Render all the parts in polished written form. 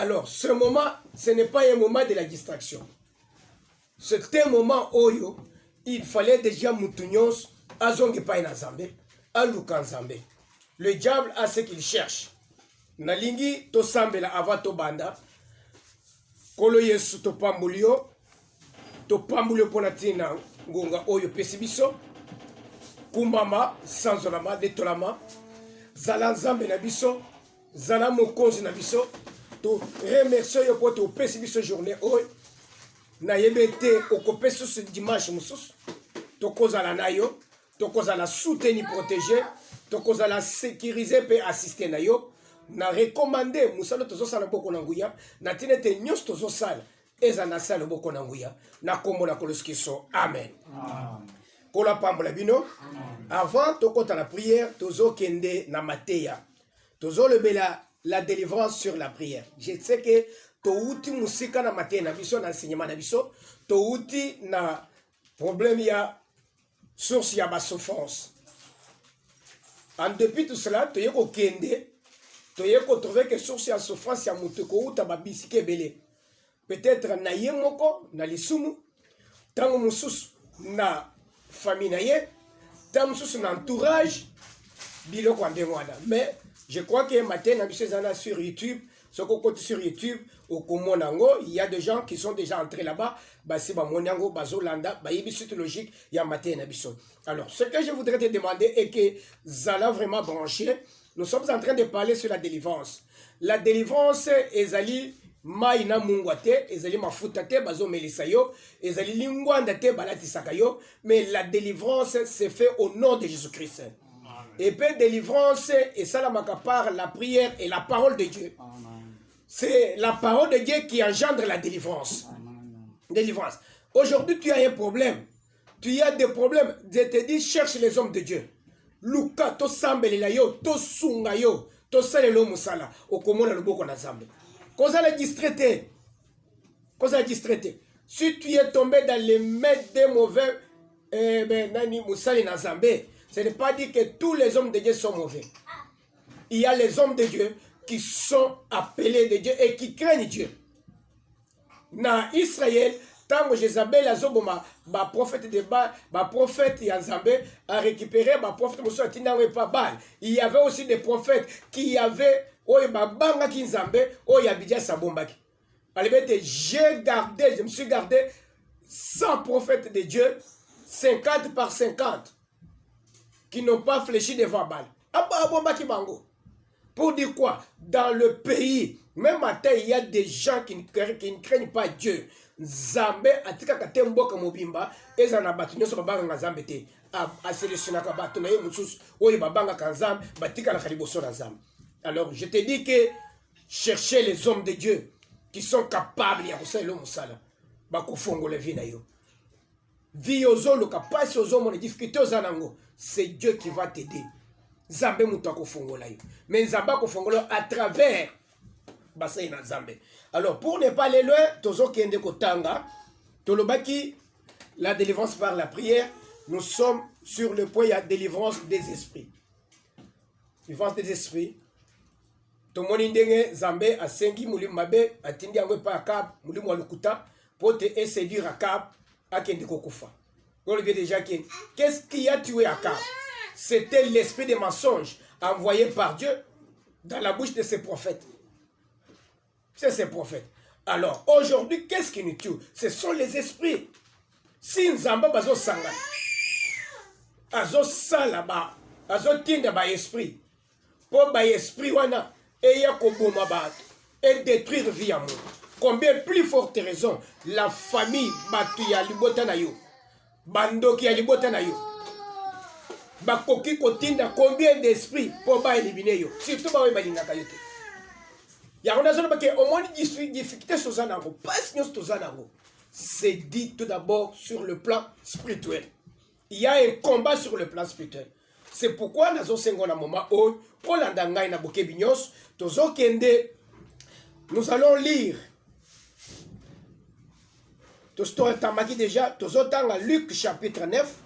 Alors, ce moment, ce n'est pas un moment de la distraction. C'est un moment où il fallait déjà Moutounyos, Azongi Paina Zambé, Alukan Zambé. Le diable a ce qu'il cherche. Nalingi, to Sambela Avato Banda, Kolo Yesu to Pambulio, to Pambulio Ponatina, Gonga Oyo Pesibiso, Kumama, Sanzolama, Detolama, Zala Zambe Nabiso, Zala Mokonzi Nabiso, to remercier yo pour to Pesibiso journée Oyo. Na yebete okopeso ce dimanche musus to kozala na yo to kozala soutenir protéger to kozala sécuriser pe assister na yo na recommander musalo tozo sala boko na nguya na tinete nyos tozo sala eza na sala boko na nguya na kombo na koloskiso amen kola pambola bino avant to kota la prière tozo kende na mateya tozo lebela la délivrance sur la prière. Je sais que touti musika na matin na biso na enseignement na biso touti na problème ya source ya ba souffrance. En dépit tout cela, tu yeko kende, tu yeko trouver que source ya souffrance ya muteko uta ba bisike belé. Peut-être na yemoko na lisumu, tango mususu na famille na ye, tango mususu na entourage biloko ndengwana. Mais je crois que matin na biso zana sur YouTube. Ce qu'on compte sur YouTube, au Komonango, il y a des gens qui sont déjà entrés là-bas. C'est Monango, Bazolanda, c'est logique, il y a matin Nabiso. Alors, ce que je voudrais te demander est que Zala vraiment branché. Nous sommes en train de parler sur la délivrance. La délivrance, ezali maina mungwate, ezali mafutate, bazo melisayo, ezali lingwandate, balatisakayo. Mais la délivrance se fait au nom de Jésus-Christ. Et puis délivrance, et ça la par la prière et la parole de Dieu. C'est la parole de Dieu qui engendre la délivrance. Délivrance. Aujourd'hui, tu as un problème. Tu as des problèmes. Je te dis, cherche les hommes de Dieu. Luka, to sambele yo, to sunga yo, to salelo musala, okomona loboko na zambe. Koza la distraité. Koza la distraité. Si tu es tombé dans les mains des mauvais, nani musali na zambe, ce n'est pas dit que tous les hommes de Dieu sont mauvais. Il y a les hommes de Dieu qui sont appelés de Dieu et qui craignent Dieu. Na Israël, tant Jézabel a zoboma, ba prophète de Baal, ba prophète Yanzambe a récupéré ba prophète Moussa Tindawe pas Baal. Il y avait aussi des prophètes qui avaient oye ba banga kinzambe, oye abidja sabombaki. Alibete, je me suis gardé 100 prophètes de Dieu, 50 par 50, qui n'ont pas fléchi devant Baal. Abombaki bango. Pour dire quoi? Dans le pays, même à terre, il y a des gens qui ne craignent pas Dieu. Zambé, atika katembo kamobimba, ezana batunyo so babanga na Zambé te. A sélectionner ka batuna ye mususu, oyi babanga kanzam, batika la khaliboso na Zambé. Alors, je te dis que cherchez les hommes de Dieu qui sont capables ya kusala lo musala. Bako fongo le vie na yo. Vie ozolo kapasi ozomo les difficultés ozanango, c'est Dieu qui va t'aider. Zambé moutako fongola yo. Mais Zamba ko fongola à travers basay na Zambé. Alors pour ne pas aller loin, tozo kende kotanga, tolobaki la délivrance par la prière, nous sommes sur le point de délivrance des esprits. Délivrance des esprits. Tomoni ndenge Zambé a sengi mulimu mabe atindi yango pa Akab, mulimu wa lukuta pour te séduire Akab akende kokufa. On le dit déjà qu'est-ce qui a tué Akab? C'était l'esprit des mensonges envoyé par Dieu dans la bouche de ses prophètes. C'est ses prophètes. Alors, aujourd'hui, qu'est-ce qui nous tue? Ce sont les esprits. Si Nzamba bazo sanga, azo salaba, azo tinda ba esprit, pour ba esprit wana, et ya koboma ba, et détruire vie à moi. Combien plus forte raison, la famille batu ya libota na yo, bandoki ya libota na yo. Bakoki kotinda combien d'esprits pour ba éliminer yo, surtout ba we balingaka yo te. Ya on a zone bake au moins difficulté sur zanango, pas nyos to zanango. C'est dit tout d'abord sur le plan spirituel. Il y a un combat sur le plan spirituel. C'est pourquoi nazo sengo na moma o Olanda ngai na boke binyos tozo kende. Nous allons lire. Tosto tamaki déjà tozo tanga Luc chapitre 9.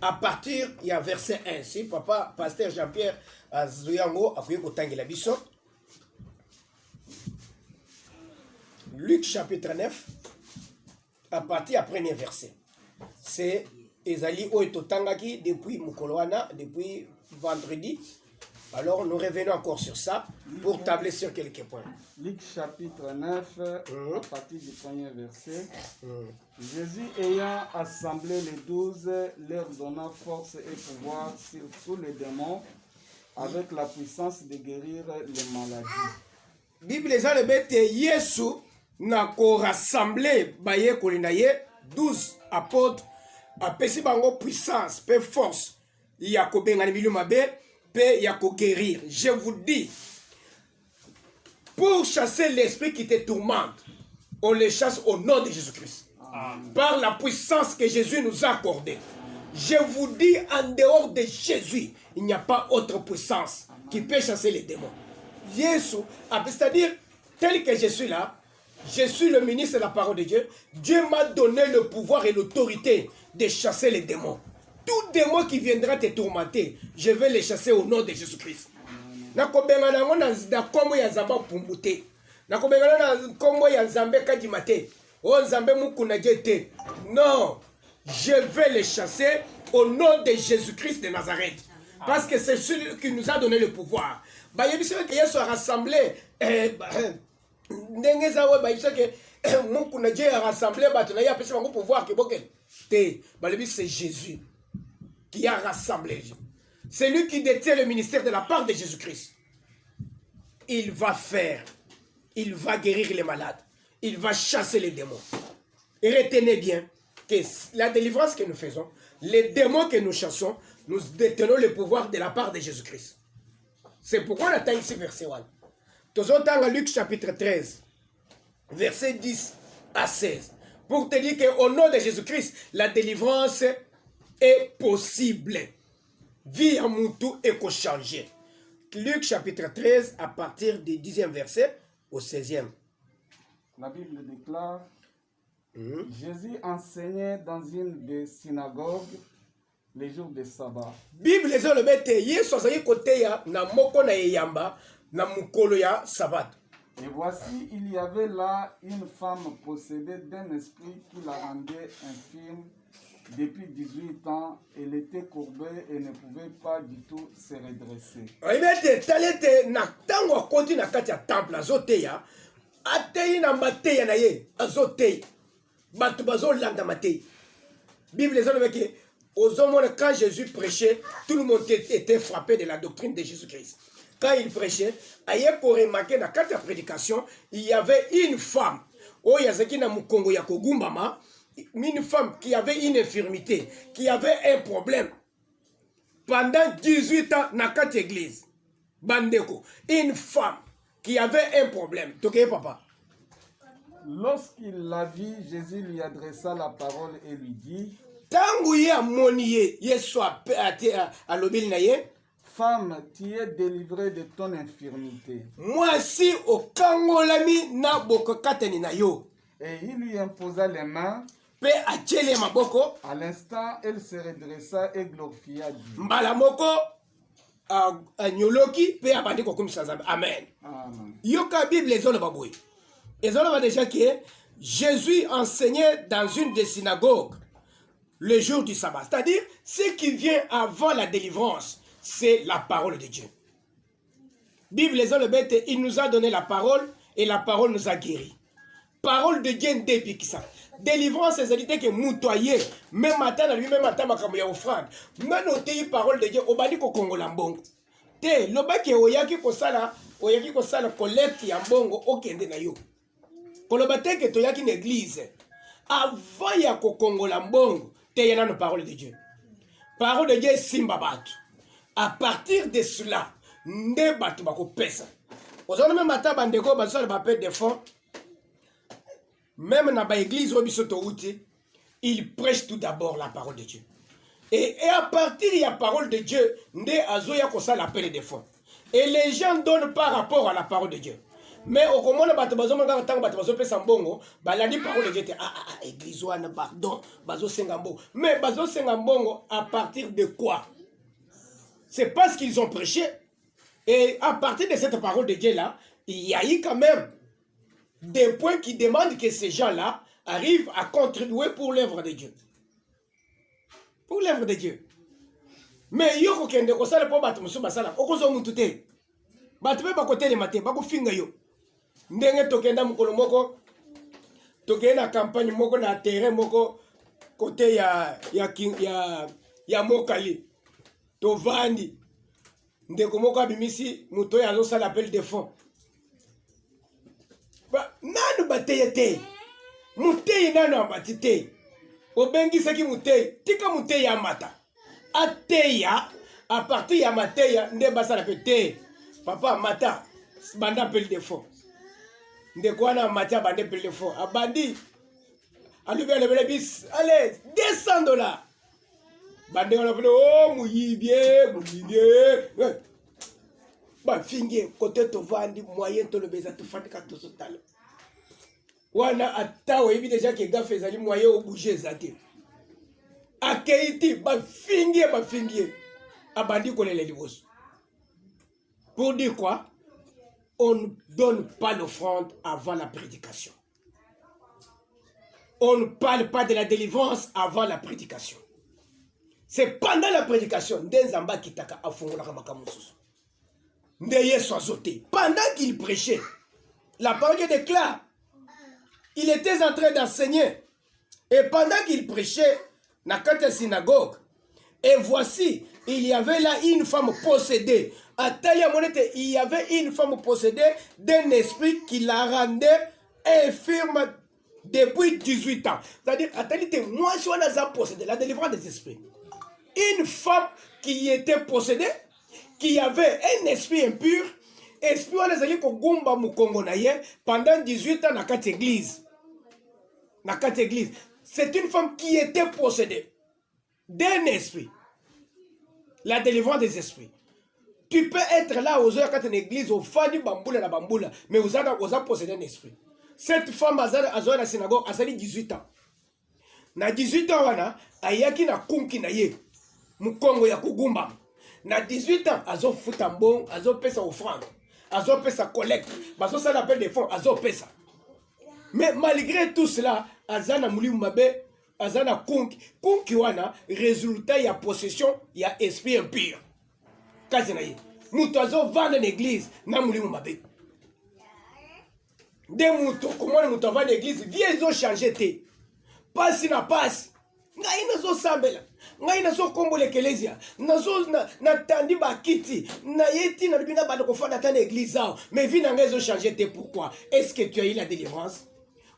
À partir, il y a verset 1. Si papa, pasteur Jean-Pierre Azuyango a pu la biso. Luc chapitre 9, à partir du premier verset. C'est Ezali Oetotangaki depuis Mukoloana, depuis vendredi. Alors nous revenons encore sur ça pour tabler sur quelques points. Luc chapitre 9, à partir du premier verset. Jésus ayant assemblé les 12, leur donna force et pouvoir sur tous les démons, avec la puissance de guérir les maladies. Bible les a bête Yesu na ko rassembler baye kolinaye 12 apôtres apesi bango puissance pe force ya ko bengana biluma be pe ya ko guérir. Je vous dis, pour chasser l'esprit qui te tourmente, on les chasse au nom de Jésus-Christ. Par la puissance que Jésus nous a accordée. Je vous dis, en dehors de Jésus, il n'y a pas autre puissance qui peut chasser les démons. Jésus, c'est-à-dire, tel que je suis là, je suis le ministre de la parole de Dieu. Dieu m'a donné le pouvoir et l'autorité de chasser les démons. Tout démon qui viendra te tourmenter, je vais les chasser au nom de Jésus-Christ. Nakobenga nango na kombo ya Nzambe pumbute. Nakobenga na kombo ya Nzambe kadimate. Oh Nzambe mukuna jete. Non, je vais les chasser au nom de Jésus-Christ de Nazareth. Parce que c'est celui qui nous a donné le pouvoir. Bah il y a que Yesu a rassemblé ndengeza we bah il que mukuna je a rassemblé bah tu n'as pas le pouvoir que boken. Te bah le but c'est Jésus qui a rassemblé. C'est lui qui détient le ministère de la part de Jésus-Christ. Il va faire, il va guérir les malades, il va chasser les démons. Et retenez bien que la délivrance que nous faisons, les démons que nous chassons, nous détenons le pouvoir de la part de Jésus-Christ. C'est pourquoi on attend ici verset 1. Nous entendons Luc chapitre 13, verset 10 à 16. Pour te dire qu'au nom de Jésus-Christ, la délivrance est possible. Vie en moutou et qu'on change. Luc chapitre 13 à partir du 10e verset au 16e. La Bible déclare, Jésus enseignait dans une des synagogues les jours de sabbat. Bible les le bete yesu azali côté ya na moko na yamba na mukolo ya sabbat. Et voici, il y avait là une femme possédée d'un esprit qui la rendait infirme. Depuis 18 ans, elle était courbée et ne pouvait pas du tout se redresser. Oibete talete na tango akoti na kati ya temple azoteya atei na mateya na ye azoteya bato bazolanda mateya. Bible les hommes que aux hommes quand Jésus prêchait, tout le monde était frappé de la doctrine de Jésus-Christ. Quand il prêchait, aye pour remarquer na kati ya prédication, il y avait une femme. Oh yazaki na mukongo ya kogumbama. Une femme qui avait une infirmité, qui avait un problème. Pendant 18 ans, dans cette église, Bandeko, une femme qui avait un problème. Ok, papa? Lorsqu'il la vit, Jésus lui adressa la parole et lui dit, Femme, tu es délivrée de ton infirmité. Moi si au kangolami na bokokateni na yo. Et il lui imposa les mains. À l'instant, elle se redressa et glorifia Dieu. Amen. Yoka Bible les ont baboué. Ils ont déjà que Jésus enseignait dans une des synagogues le jour du sabbat. C'est-à-dire, ce qui vient avant la délivrance, c'est la parole de Dieu. Bible les ont le bête, il nous a donné la parole et la parole nous a guéris. Parole de Dieu depuis qui ça. Délivrance, c'est l'idée que moutoyer, même matin, lui, même matin, ma caméra offrande. Même noter parole de Dieu, au bani ko Congo lambongo. Te, le baki oyaki ko sala collecte ya mbongo, okende na yo. Kolobate que toyaki une église. Avant ya ko Congo lambongo, te yana no parole de Dieu. Parole de Dieu est simbabatu. À partir de cela, nde batu bako pesa. Aujourd'hui même matin, bandeko, basol bapé des fonds. Même dans l'église, il prêche tout d'abord la parole de Dieu. Et à partir de la parole de Dieu, l'appel des fonds. Et les gens donnent par rapport à la parole de Dieu. Mais au moment où la parole de Dieu, église, pardon, mais à partir de quoi? C'est parce qu'ils ont prêché. Et à partir de cette parole de Dieu là, il y a eu quand même des points qui demandent que ces gens-là arrivent à contribuer pour l'œuvre de Dieu. Pour l'œuvre de Dieu. Mais yo kokende kosala po bato musu basala okozo mutu te. Bato be bakotele mate bakofinga yo. Ndenge tokenda mukolo moko tokenda campagne moko na terrain moko côté ya Mokali. Tovandi. Ndeko moko abimisi muto ya azosala appel de fonds. Nanu bateye te. Mutei nanu amati te. Obengi seki mutei. Tika mutei ya mata. Ateya. A partir ya mateya. Nde basala pe te. Papa mata. Banda appel de fonds. Ndeko wana mati abande appel de fonds. Abandi. Alubi alebele bis. Allez. $200. Bande wana pele. Oh mouyibie. Mouyibie. Ba fingi côté tovandi moyen to le beza to fatika to sotala. Wana atawo ebi déjà que gars faisali moyen au bouger zate. Akeiti ba fingi abandi kolele liboso. Pour dire quoi? On ne donne pas l'offrande avant la prédication. On ne parle pas de la délivrance avant la prédication. C'est pendant la prédication ndenzamba kitaka afungola makamususu. Pendant qu'il prêchait, la parole déclare, il était en train d'enseigner. Et pendant qu'il prêchait, dans la synagogue, et voici, il y avait là une femme possédée. Il y avait une femme possédée d'un esprit qui la rendait infirme depuis 18 ans. C'est-à-dire, moi, je suis possédé, la délivrance des esprits. Une femme qui était possédée, qui avait un esprit impur, esprit wana zali ko gumba mukongo na ye pendant 18 ans na quatre églises. Na quatre églises. C'est une femme qui était possédée d'un esprit. La délivrance des esprits. Tu peux être là aux heures quand une église au fadi bamboula na bamboula, mais vous avez possédé un esprit. Cette femme a la synagogue a sali 18 ans. Na 18 ans wana ayaki na kunki na ye mukongo ya kugumba. Na 18 ans, azo futambon, azo pesa offrande, azo pesa collecte, azo ça l'appel des fonds, azo pesa. Mais malgré tout cela, azana mulimu mabe, azana kunki wana, résultat ya possession, ya esprit impur. Kazina ye. Muto azo vendre l'église, na mulimu mabe. De muto, comment muto vendre l'église, vie ils ont changé te. Passe na passe. Ngai nazo sambela. Ngai nazo kombole eklesia. Nazo na tandi bakiti. Na yeti na bina bana kofanda ta l'église. Mais vie na ngai zo changer te pourquoi? Est-ce que tu as eu la délivrance?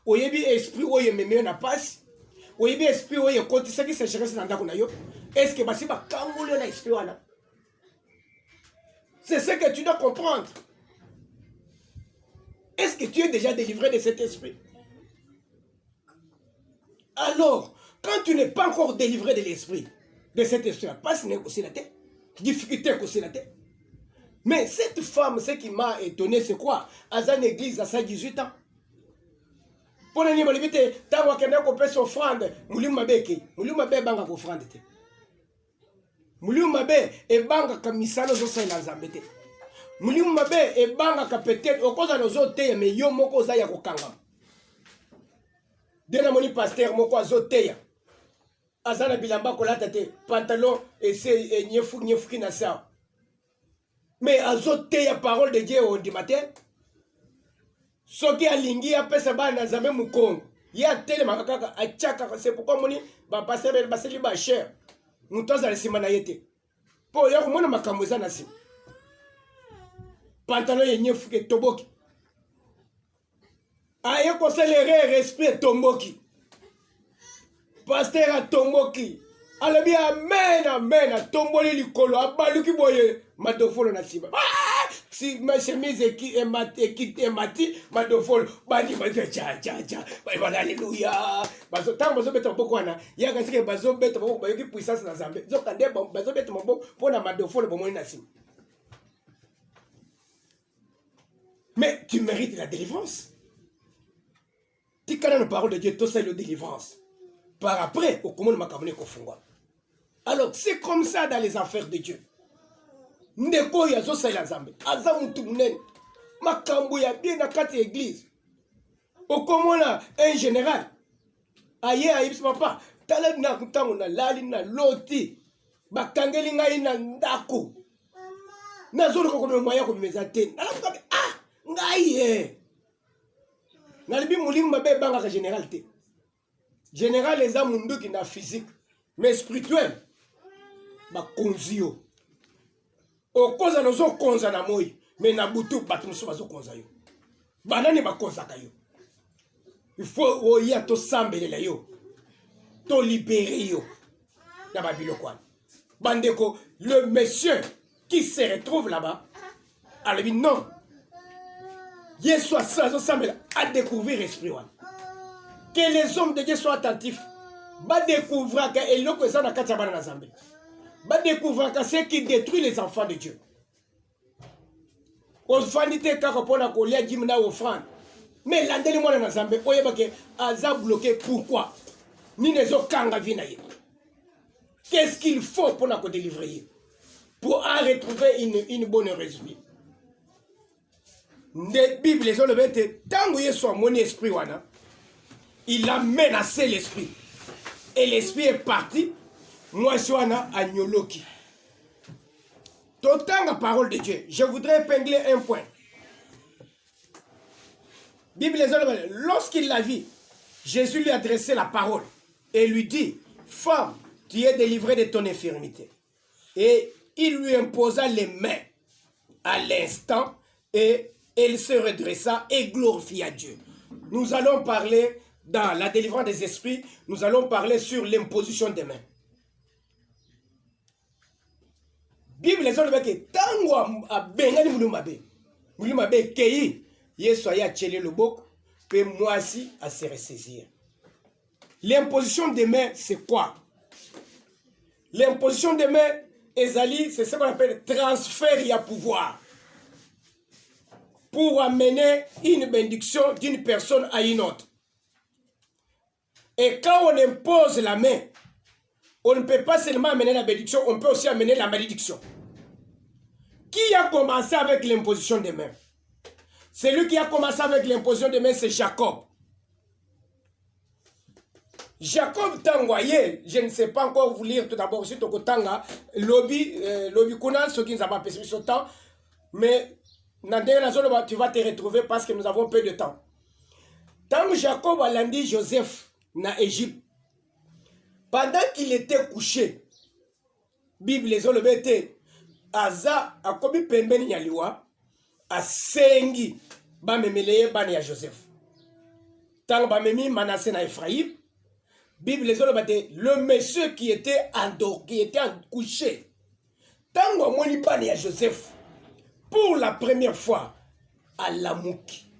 Oyebi esprit oye meme na passe. Oyebi esprit oye koti saki se cherche na ndako na yo. Est-ce que basi ba kangolo na esprit wana? C'est ce que tu dois comprendre. Est-ce que tu es déjà délivré de cet esprit? Alors, quand tu n'es pas encore délivré de l'esprit, de cet esprit-là, pas ce n'est aussi la tête, difficulté aussi la tête. Mais cette femme, ce qui m'a étonné, c'est quoi? À une église à 18 ans. Pour les niveaux limités, tant qu'on a coupé son offrande, Moulimabe banga offrande. Moulimabe et banga kamisano zosa na zambete. Moulimabe et banga kapete, okoza nozote, mais yo moko za ya kokanga. Dena moni pasteur moko azoteya. Azana bilamba kolata te pantalon et c'est nyefuki na sa. Mais azoteya parole de Dieu au matin. Soki alingi apesa bana nzambe mukongo. Ya tele makaka achaka c'est pourquoi moni ba pasteur baseli ba cher. Mutoza lesima na yete. Po ya komona makambo za na si. Pantalon nyefuki toboki. Aye conseiller respect tomboki. Pasteur a tomboki. Alabi amen amen tomboli likolo abaluki boye madofolo na siba. Si ma chemise qui est mati madofolo bandi baza cha. Ba alléluia. Bazo tango bazo beta boko wana. Ya kasike bazo beta boko bayoki puissance na Zambé. Zokande bazo beta maboko pona madofolo bomoni na siba. Mais tu mérites la délivrance. Tu connais la parole de Dieu, tout ça est la délivrance. Par après, au commun de Makamone Kofungwa. Alors, c'est comme ça dans les affaires de Dieu. Ndeko ya zo sa la Zambé. Azamutu mnen. Makambo ya bien na kati église. okomona un général aye ayebisi papa tala na ntango na lali na loti bakangeli ngai na ndako nazoluka komema moya komemeza te nalamuka ngai ye nalibi molimo mabe ebangaka général te général eza munduki na physique mais spirituel bakonzi yo okoza na ozokonza na moi mais na butu bato mosusu bazokonza yo banani bakonzaka yo il faut oya tosambelela yo tolibere yo na babiloko wana bandeko le monsieur qui se retrouve là-bas alobi non Yesu azosambela a découvrir l'esprit wana que les hommes de Dieu soient attentifs ba découvrir que eloko eza na kati ya bana na Nzambe ba découvrir que ce qui détruit les enfants de Dieu ofandi te kaka mpona kolia jimi na offrande mais landeli mwana na Nzambe oyebake aza bloqué pourquoi nini ezokanga vi na ye qu'est-ce qu'il faut pour nous délivrer pour en retrouver une bonne heureuse vie. La Bible les le bête tant Yesu a mon esprit wana il a menacé l'esprit et l'esprit est parti moi je wana a nyoloki. D'autant la parole de Dieu, je voudrais épingler un point. Bible les lorsqu'il la vit, Jésus lui a adressé la parole et lui dit femme, tu es délivrée de ton infirmité. Et il lui imposa les mains à l'instant et elle se redressa et glorifia Dieu. Nous allons parler dans la délivrance des esprits, nous allons parler sur l'imposition des mains. Bible les autres que tango a bengani mulumabe kei Yesu aya tchele le bok pe moi aussi à se ressaisir. L'imposition des mains c'est quoi? L'imposition des mains, Ezali, c'est ce qu'on appelle transfert à pouvoir. Pour amener une bénédiction d'une personne à une autre. Et quand on impose la main, on ne peut pas seulement amener la bénédiction, on peut aussi amener la malédiction. Qui a commencé avec l'imposition des mains? Celui qui a commencé avec l'imposition des mains, c'est Jacob. Jacob Tangoye, je ne sais pas encore vous lire tout d'abord aussi Tokotanga, lobby Kuna, ceux qui nous ont pas passé ce temps, mais dans la zone tu vas te retrouver parce que nous avons peu de temps. Tant Jacob a lundi Joseph na Égypte, pendant qu'il était couché, Bible les olobete, Aza a kobi pembeni nyaliwa, a sengi ba memeleye bani ya Joseph. Tant ba memi Manassé na Ephraïm, Bible les autres le monsieur qui était endormi, qui était couché. Tant que moni bani à Joseph, pour la première fois, à Lamouki,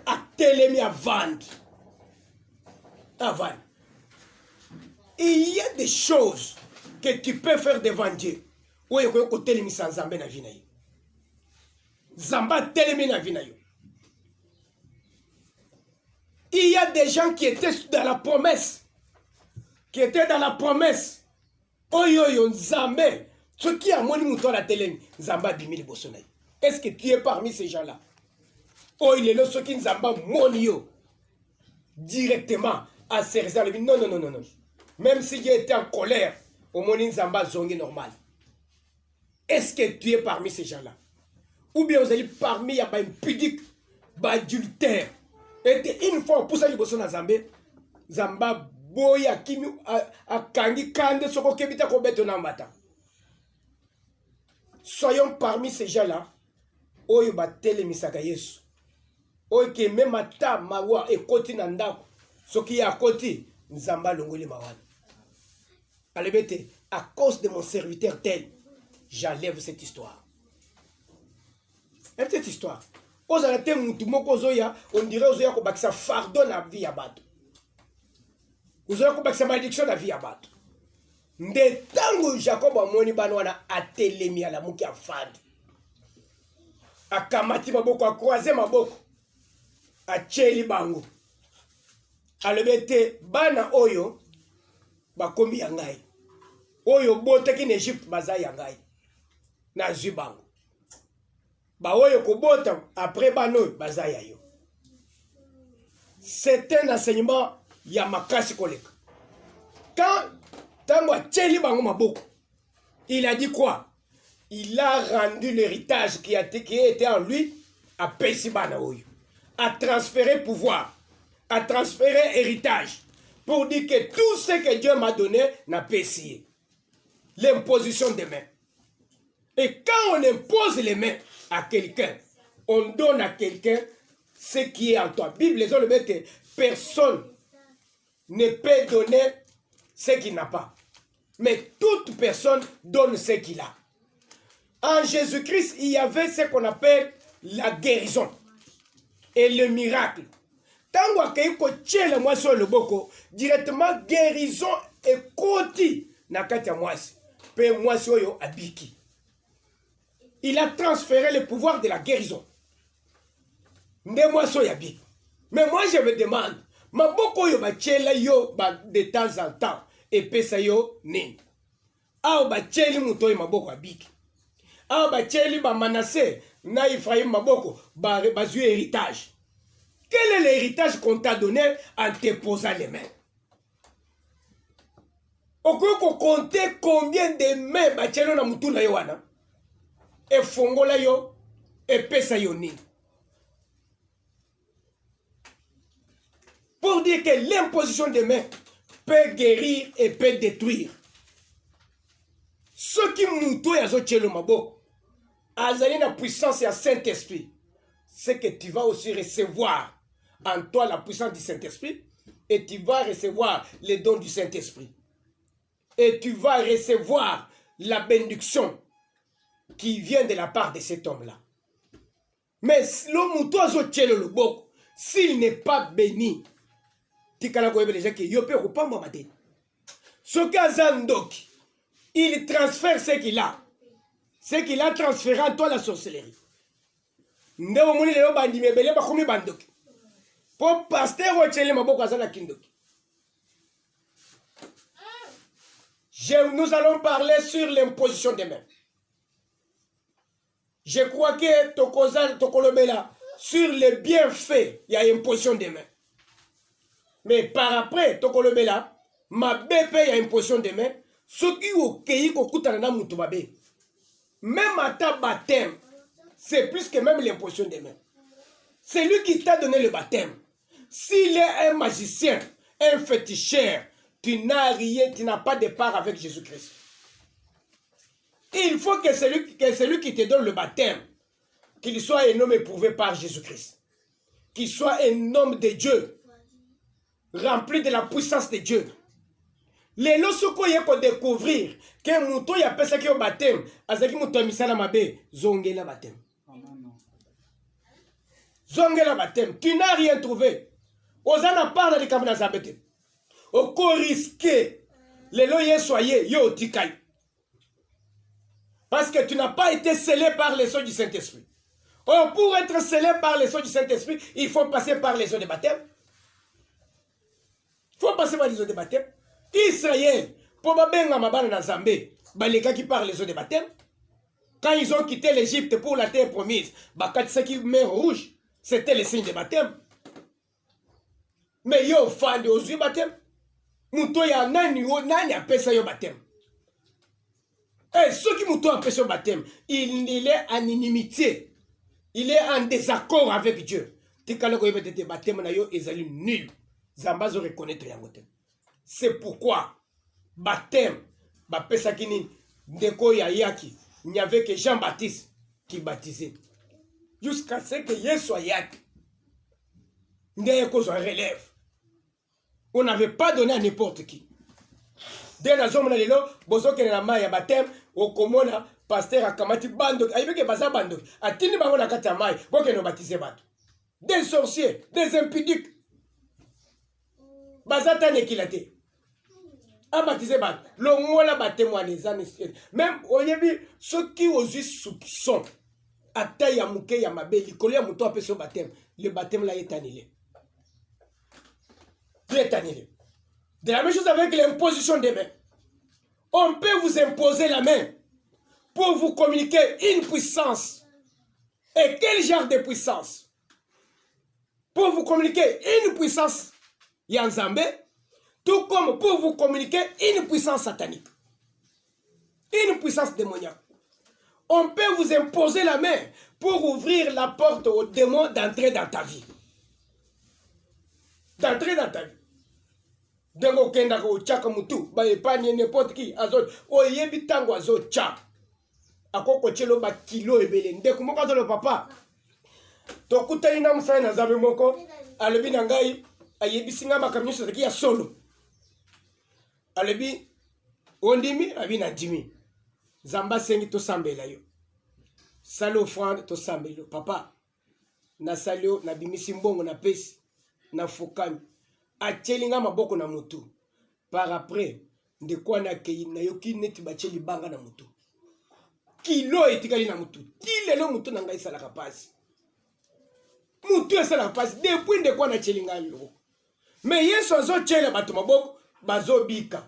à Télémi à vendre. À vendre. Il y a des choses que tu peux faire devant Dieu. Où il y a Télémi sans Zambé na vinayo. Zamba Télémi na vinayo. Il y a des gens qui étaient dans la promesse. Qui étaient dans la promesse. Oyoyo Nzambé. Ce qui a moni mouton la télé. Zamba bimili bosonai. Est-ce que tu es parmi ces gens-là? Oh, il est là, ce qui Nzamba monio. Directement à ses réserves. Non, non, non, non, non. Même si Dieu était en colère, au moni Nzamba zongi normal. Est-ce que tu es parmi ces gens-là? Ou bien vous allez parmi, il y a pas impudique, adultère. Et une fois pour ça, il y a Zambé, Zamba boya kimi a kangi kande soko kebita ko beto na mata. Soyons parmi ces gens-là, oyo batele misaka Yesu. Oyo ke même ata mawa e koti na ndako, soki ya koti Nzamba longoli mawana. Alebete, à cause de mon serviteur tel, j'enlève cette histoire. Et cette histoire. On dirait ozoya ko bakisa fardeau na vie ya bato. Ozoya ko bakisa malédiction na vie ya bato. Nde tango Jacob amoni bana wana atelemi ala muki afandi. Akamati maboko akroise maboko. Acheli bango. Alebete bana oyo bakomi ya ngai. Oyo boteki na Egypte baza ya ngai. Na zwi bango. Ba oyo kobota après bano bazaya yo. c'est un enseignement Yamakasi Koleka. Quand Tango Tcheli Bango Maboko, il a dit quoi? Il a rendu l'héritage qui était en lui à Pesibana Oyo, à transférer pouvoir, à transférer héritage, pour dire que tout ce que Dieu m'a donné n'a pas essayé. L'imposition des mains. Et quand on impose les mains à quelqu'un, on donne à quelqu'un ce qui est en toi. La Bible, les autres disent que personne ne peut donner ce qu'il n'a pas. Mais toute personne donne ce qu'il a. En Jésus-Christ, il y avait ce qu'on appelle la guérison et le miracle. Tant que moi sur le boko, directement guérison et koti nakati mwasi. Pe mwasi oyo abiki. Il a transféré le pouvoir de la guérison. Nde mwasi oyo abiki. Mais moi je me demande, maboko yo bachela yo de temps en temps et pesa yo nini. Ao bacheli muto yo maboko abiki. Ao bacheli ba Manassé na Ephraim maboko bazui héritage. Quel est l'héritage qu'on t'a donné en te posant les mains? On peut compter combien de mains bachelo na mutu na yo wana. Et fongola yo et pesa yo nini. Pour dire que l'imposition des mains peut guérir et peut détruire. Ce qui mouto ya zo tchelo maboko, azali na puissance ya Saint-Esprit, c'est que tu vas aussi recevoir en toi la puissance du Saint-Esprit et tu vas recevoir les dons du Saint-Esprit. Et tu vas recevoir la bénédiction qui vient de la part de cet homme-là. Mais le mouto ya zo tchelo le boko, s'il n'est pas béni, ce Kazandoki, il transfère ce qu'il a. Ce qu'il a transféré en toi la sorcellerie. Pour pasteur nous allons parler sur l'imposition des mains. Je crois que Tokolobela sur les bienfaits, il y a imposition des mains. Mais par après, Tokolobela, ma bébé a une position de main. Ce qui est au même à ta baptême, c'est plus que même l'imposition des mains. C'est lui qui t'a donné le baptême. S'il est un magicien, un féticheur, tu n'as rien, tu n'as pas de part avec Jésus-Christ. Il faut que celui qui te donne le baptême, qu'il soit un homme éprouvé par Jésus-Christ. Qu'il soit un homme de Dieu. Rempli de la puissance de Dieu. Les lorsqu'on y a découvrir que mouton y a personne qui est au baptême, azaki mouton misala mabe, zongela baptême. Zongela baptême. Tu n'as rien trouvé. Ozana parle de kamina zabete. Oko risqué. Les loyers soyez yo tikai. Parce que tu n'as pas été scellé par les eaux du Saint-Esprit. Or, pour être scellé par les eaux du Saint-Esprit, il faut passer par les eaux de baptême. Il faut passer par les eaux de baptême. Israël, pour Babenga Mabana na Zambé, les qui parlent les eaux de baptême, quand ils ont quitté l'Égypte pour la terre promise, Bakatsaki mer rouge, c'était le signe de baptême. Mais yo fan de osu baptême, Mouto ya nani a pesa yo baptême. Et ceux qui Mouto a pesa yo baptême, il est en inimitié, il est en désaccord avec Dieu. Tikalo yo bete baptême na yo ezali nul. Zambazo reconnaître yangote. C'est pourquoi baptême, bapesakini ndeko ya yaki, il n'y avait que Jean-Baptiste qui baptisait. Jusqu'à ce que Yesu yaki. Ndeko soit relève. On n'avait pas donné à n'importe qui. Dès la zone lelo, bozo ke na mai ya baptême, okomona pasteur akamati bando, ayibeke baza bando. Atini bango na kati ya mai, boke no baptiser bato. Des sorciers, des impudiques. Bazata nekilate. A baptisé bat. Le mot là baptême les années. Même oyebi ceux qui osent soupçon. Ata ya muke ya mabe, likolo ya muto apé son baptême. Le baptême là est annulé. Il est annulé. De la même chose avec l'imposition des mains. On peut vous imposer la main pour vous communiquer une puissance. Et quel genre de puissance? pour vous communiquer une puissance Yanzambe, tout comme pour vous communiquer une puissance satanique, une puissance démoniaque. On peut vous imposer la main pour ouvrir la porte aux démons d'entrer dans ta vie. D'entrer dans ta vie. Dengo kenda ko chaka mutu, ba epanye n'importe qui, azot, oyebi tango azot chaka. Akoko chelo ba kilo ebele, ndeko moko le papa. Tokutani na mfanya na zabe moko, alobi na ngai, ayebisi nga makambo nyonso ezalaki ya solo. Alobi, ondimi, abi na ndimi. Zamba sengi tosambela yo. Sali offrande tosambela yo. Papa, na sali yo, na bimisi mbongo na pesi, na fukami. Achelinga maboko na mutu. Par après, ndeko na kei na yoki neti bacheli banga na mutu. Kilo etikali na mutu. Tilelo mutu na ngai salaka pasi. Mutu esalaka pasi. Depuis ndeko na chelinga lo. Mais yesu azo chela bato maboko, bazo bika.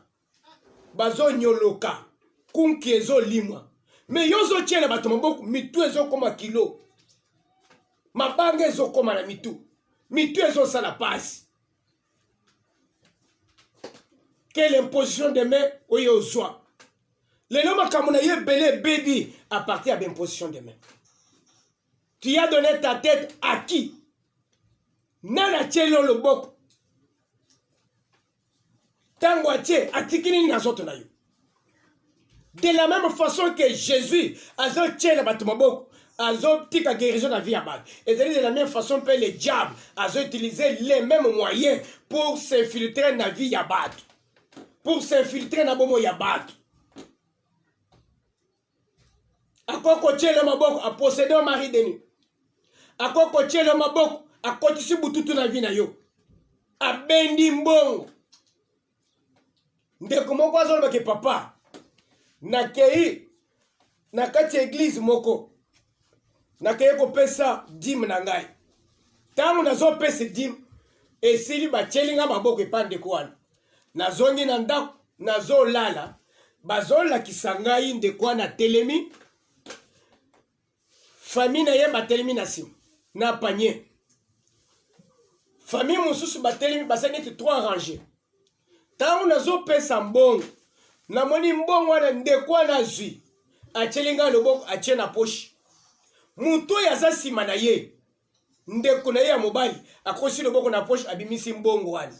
Bazo nyoloka. Kunki ezo limwa. Mais yozo chela bato maboko, mitu ezo koma kilo. Mabanga ezo koma na mitu. Mitu ezo sala pasi. Quelle imposition de main oyo zwa. Le loma kamuna ye belé baby à partir de l'imposition de main. Tu as donné ta tête à qui? Nana tchelo le bok. Tango atche atikini na zoto na yo. De la même façon que Jésus a zo tchela batumaboko, a zo tika guérison la vie à bas. Et de la même façon que le diable a zo utilisé les mêmes moyens pour s'infiltrer dans la vie à bas. Pour s'infiltrer dans bomo ya bato. Akoko tchelo maboko a posséder un mari de nuit. Akoko tchelo maboko a kotisi bututu na vie na yo. A bendi mbongo. Ndeko moko azoloba ke papa na kei na kati église moko na kei ko pesa dim na ngai. Tango nazo pesa dim esili ba chelinga maboko epande kwana. Nazongi na ndako, nazo lala, bazola kisangai ndekwa na telemi, famille na ye batelemi na sim, na panier. Famille mususu batelemi basangeti 3 rangées. Tango nazo pesa mbongo, na moni mbongo wana ndekwa na zui, achelinga loboko ache na poche. Muto ya za sima na ye, ndeko na ye ya mobali, akosi loboko na poche abimisi mbongo wana.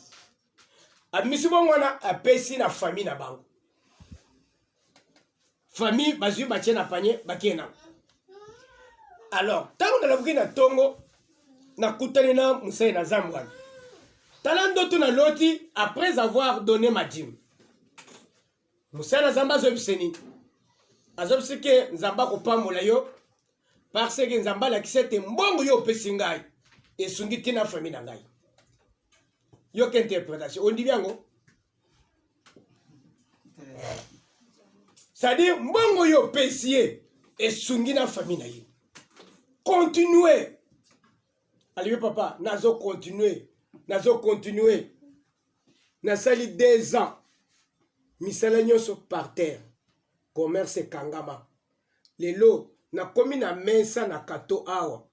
Abimisi bongo wana apesi na famille na bango. Famille bazui batie na panier bakena. Alors, tango na labuki na tongo na kutani na musai na zambwana. Talando tu na loti après avoir donné ma dîme. Musai na zamba zo biseni. Azobisi ke nzamba ko pamola yo parce que nzamba la kisete mbongo yo pesi ngai esungi tina famille na ngai. Yo quelle interprétation? On dit bien go? C'est-à-dire, mbongo yo pesier et sungi na famille na ye. Continuez. Allez papa, nazo continuer. Nazo continuer. Nasali 2 ans. Misala nyonso par terre. Commerce kangama. Lelo, na komi na mensa na kato awa.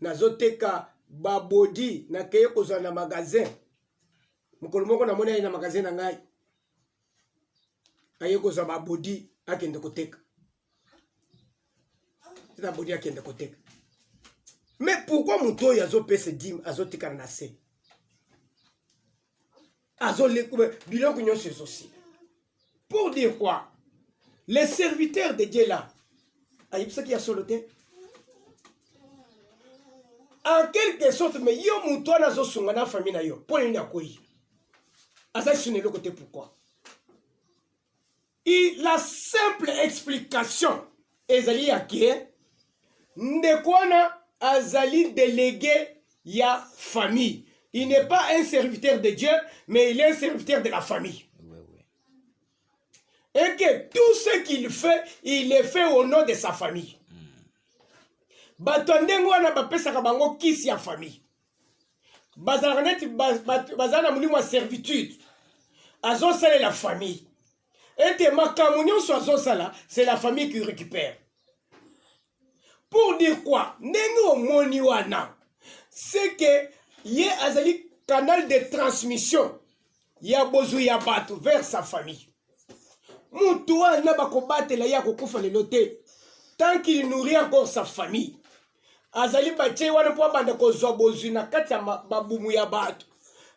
Nazo teka babodi na keye kozwa na magasin. Mukolo moko na moni na magasin na ngai. Aye kozwa babodi akende koteka. C'est bodi akende koteka. Mais pourquoi muto yazo pese dim azo tika na se? Azo le biloko nyonso aussi. Pour dire quoi? Les serviteurs de Dieu là. Aïe ça qui a soloté. En quelque sorte mais yo muto nazo sunga na famille na yo. Pour ni akoi. Asa sune le côté pourquoi? Et la simple explication ezali yake ndekwana azali délégué ya famille. Il n'est pas un serviteur de Dieu, mais il est un serviteur de la famille. Et que tout ce qu'il fait, il le fait au nom de sa famille. Batondengo wana bapesaka bango kisi ya famille. Bazalaka neti bazana mulimo wa servitude. Azosala la famille. Et te makambo nyonso azosala, c'est la famille qui récupère. Pour dire quoi? Ndenge omoni wana, c'est que Ye azali canal de transmission. Ya bozu ya bato vers sa famille. Mutu wana bakobatela ya kokufa lelo te. Tant qu'il nourrit encore sa famille. Azali bache wana po banda kozwa bozu na kati ya babumu ya bato.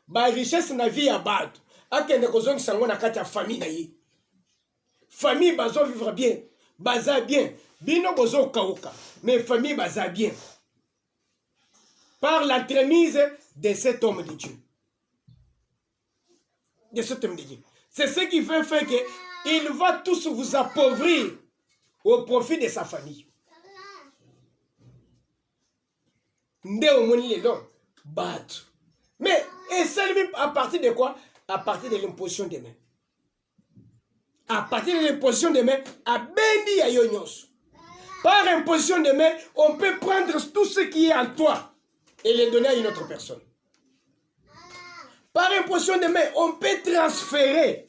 Ba richesse na vie ya bato. Akende kozongisa ngo na kati ya famille na ye. Famille bazo vivre bien. Baza bien. Bino bozo kauka. Mais famille baza bien. Par l'entremise de cet homme de Dieu. De cet homme de Dieu. C'est ce qui fait qu'il va tous vous appauvrir au profit de sa famille. Nde omoni lelo battre. Mais et ça à partir de quoi? À partir de l'imposition des mains. À partir de l'imposition des mains, à bendi ya yonyos. Par imposition des mains, on peut prendre tout ce qui est en toi et le donner à une autre personne. Par imposition des mains, on peut transférer.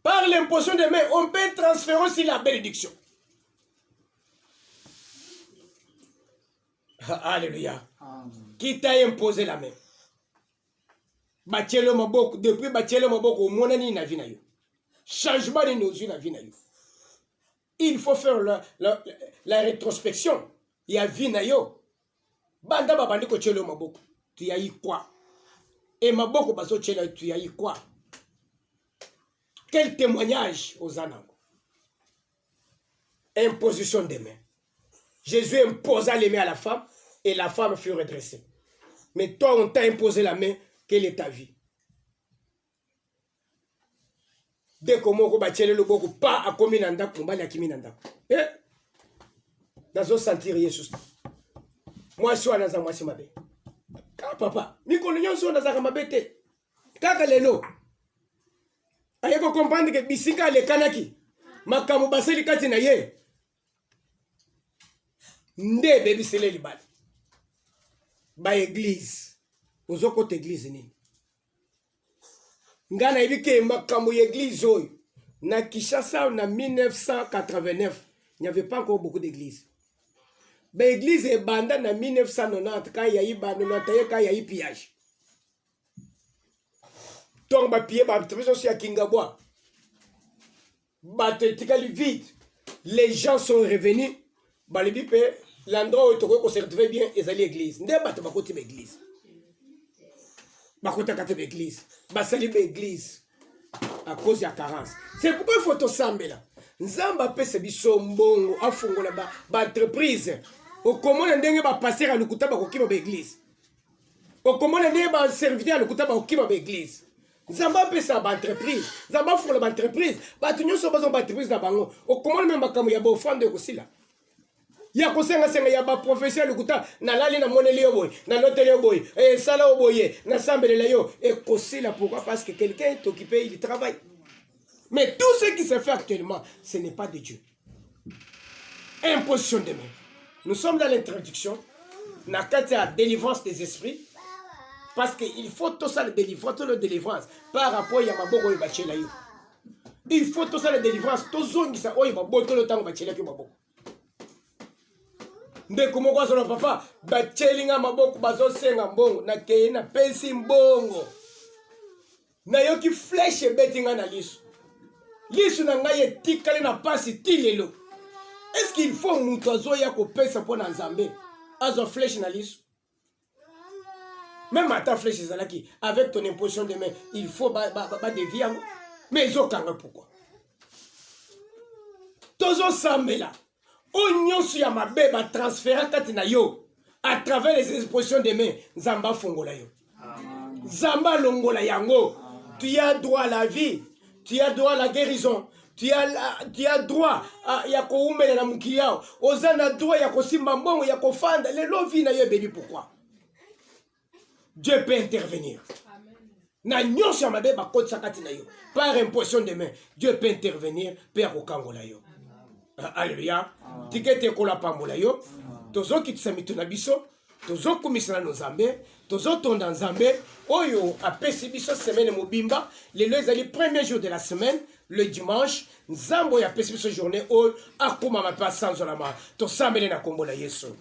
Par l'imposition des mains, on peut transférer aussi la bénédiction. Alléluia. Qui t'a imposé la main? Batielo maboko, depuis Batielo maboko, mon ani na vie na yo. Changement de nos yeux na vie na yo. Il faut faire la rétrospection. Il y a vie na yo. Banda babandi ko chelo maboko. Tu y as eu quoi? Et maboko baso chelo, tu y as eu quoi? Quel témoignage aux anango? Imposition des mains. Jésus imposa les mains à la femme et la femme fut redressée. Mais toi, on t'a imposé la main. Quelle est ta vie? Dès que moko bachele le boko pas à komi nanda kumbali akimi nanda. Eh? Nazo sentir Yesus. Moi so anaza moi mabe. Ka papa, mikolo nyonso naza mabe te. Kaka lelo. Ayeko comprendre que bisika le kanaki. Makamu baseli kati na ye. Nde bebi sele libali. Ba église. Ozoko église nini. Ngana ibike makambo église oyo. Na Kinshasa na 1989, il n'y avait pas encore beaucoup d'églises. Mais l'église est bandée en 1990 quand il y a eu quand il y a eu pillage. Donc ba pied ba très aussi à Kingabwa. Ba tikali vide. Les gens sont revenus. Ba le bipe l'endroit où on se retrouvait bien et allait l'église. Ndé ba ba côté l'église. Bakota kate l'église, basali l'église à cause de la carence. C'est pourquoi il faut tout sambela. Nzamba pese biso mbongo afungola ba entreprise. Au comment ndenge ba passer à lukuta ba kokima ba église. Au comment ndenge ba serviteur à lukuta ba kokima ba église. Nzamba pese ba entreprise. Nzamba fungola ba entreprise. Ba tunyo so ba entreprise na bango. Au comment même makamu ya ba ofande kosila. Ya kosenga senga ya ba professeur lukuta na lali na moneli yo boy na loteli yo boy et sala boye na sambele yo et kosila pourquoi parce que quelqu'un est occupé il travaille. Mais tout ce qui se fait actuellement ce n'est pas de Dieu. Imposition de main. Nous sommes dans l'introduction na kati ya délivrance des esprits parce que il faut tout ça le délivrance par rapport ya maboko yo bachela yo. Il faut tout ça la délivrance to zongisa oyo maboko lo tango bachela yo maboko. Ndeko moko azola papa bachelinga maboko bazosenga mbongo na keye na pesi mbongo na yoki flèche betinga na lisu lisu na ngai etikali na pasi tilelo. Est-ce qu'il faut mutu azoya kopesa mpo na nzambe azwa flèche na lisu? Même ata flèche ezalaki avec ton imposition de main il faut ba dévier yango mais ezokanga pourquoi tozo sambela Onyosu ya mabe ba transférer kati na yo à travers les expositions de mains. Zamba fongola yo. Zamba longola yango. Tu as droit à la vie. Tu as droit à la guérison. Tu as droit à yako umbele na mukiyao. Ozana droit yako simba mbongo yako fanda. Le lovi na yo baby pourquoi? Dieu peut intervenir. Na nyonso ya mabe ba kotsa kati na yo. Par imposition de mains. Dieu peut intervenir. Père okangola yo. Alléluia. Tikete kola pambola yo. Tozo kitsamito na biso. Tozo komisana no Nzambe. Tozo tonda Nzambe. Oyo apesi biso semaine mobimba. Les ezali premier jour de la semaine. le dimanche nzambo ya pesi biso journée oyo akumama mpe asanzolama tosambeli na kombo na yesu